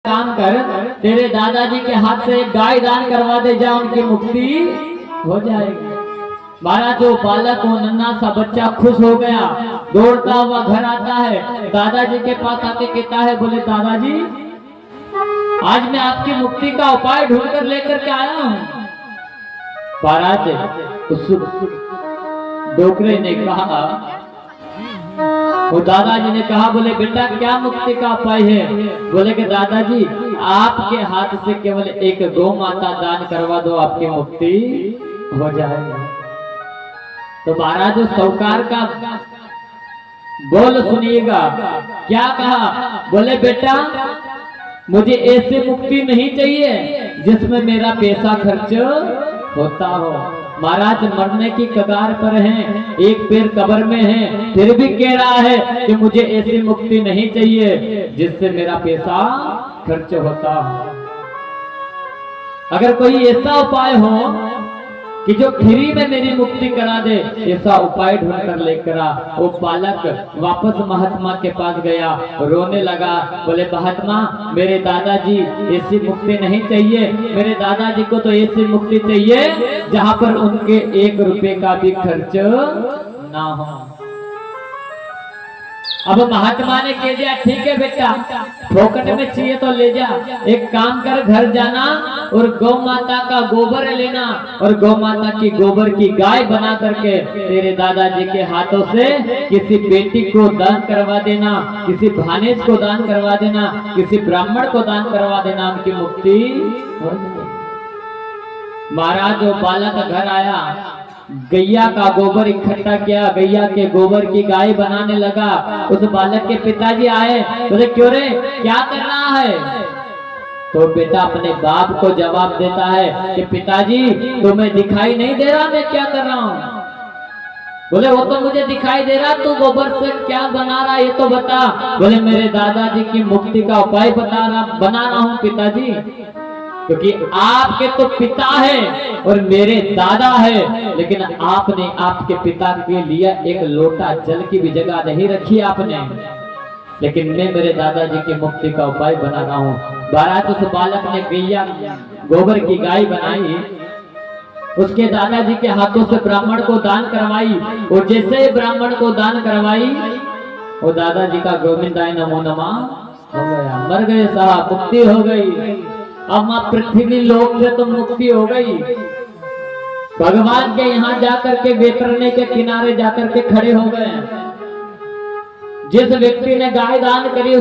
काम कर, तेरे दादाजी के हाथ से एक गाय दान करवा दे, जा उनकी मुक्ति हो जाएगी। महाराज जो बालक हो, नन्हा सा बच्चा खुश हो गया, दौड़ता हुआ घर आता है, दादाजी के पास आके कहता है, बोले दादाजी आज मैं आपकी मुक्ति का उपाय ढूंढकर लेकर के आया हूँ। महाराज उस डोकरे ने कहा, वो दादाजी ने कहा, बोले बेटा क्या मुक्ति का उपाय है? बोले कि दादाजी आपके हाथ से केवल एक गौ माता दान करवा दो, आपकी मुक्ति हो जाएगी। तो महाराज उस साहूकार का बोल सुनिएगा, क्या कहा? बोले बेटा मुझे ऐसी मुक्ति नहीं चाहिए जिसमें मेरा पैसा खर्च होता हो। महाराज मरने की कगार पर हैं, एक पैर कब्र में है, फिर भी कह रहा है कि मुझे ऐसी मुक्ति नहीं चाहिए जिससे मेरा पैसा खर्च होता हो। अगर कोई ऐसा उपाय हो कि जो फ्री में मेरी मुक्ति करा दे, ऐसा उपाय ढूंढकर लेकर आ। वो बालक वापस महात्मा के पास गया, रोने लगा, बोले महात्मा मेरे दादाजी ऐसी मुक्ति नहीं चाहिए, मेरे दादाजी को तो ऐसी मुक्ति चाहिए जहां पर उनके 1 रुपए का भी खर्च ना हो। अब महात्मा ने कह दिया ठीक है बेटा, फोकट में चाहिए तो ले जा, एक काम कर घर जाना और गौ माता का गोबर लेना और गौ माता की गोबर की गाय बना करके तेरे दादाजी के हाथों से किसी बेटी को दान करवा देना, किसी भानेज को दान करवा देना, किसी ब्राह्मण को दान करवा देना, उनकी मुक्ति हो जाए। महाराज वो बालक घर आया, गैया का गोबर इकट्ठा किया, गैया के गोबर की गाय बनाने लगा। उस बालक के पिताजी आए, बोले क्यों रे क्या कर रहा है? तो बेटा अपने बाप को जवाब देता है कि पिताजी तुम्हें दिखाई नहीं दे रहा मैं क्या कर रहा हूँ? बोले वो तो मुझे दिखाई दे रहा, तू गोबर से क्या बना रहा ये तो बता। बोले मेरे दादाजी की मुक्ति का उपाय बना रहा हूँ पिताजी, क्योंकि आपके तो पिता है और मेरे दादा है, लेकिन आपने आपके पिता के लिए एक लोटा जल की भी जगह नहीं रखी आपने, लेकिन मैं मेरे दादाजी की मुक्ति का उपाय बना रहा हूँ। महाराज उस बालक ने गैया गोबर की गाय बनाई, उसके दादाजी के हाथों से ब्राह्मण को दान करवाई, और जैसे ही ब्राह्मण को दान करवाई वो दादाजी का गोविंदाय नमो नमः हो गया, मर गए साहब, मुक्ति हो गई। अब मां पृथ्वी लोक से तो मुक्ति हो गई, भगवान के यहाँ जाकर के वेतरने के किनारे जाकर के खड़े हो गए। जिस व्यक्ति ने गाय दान करी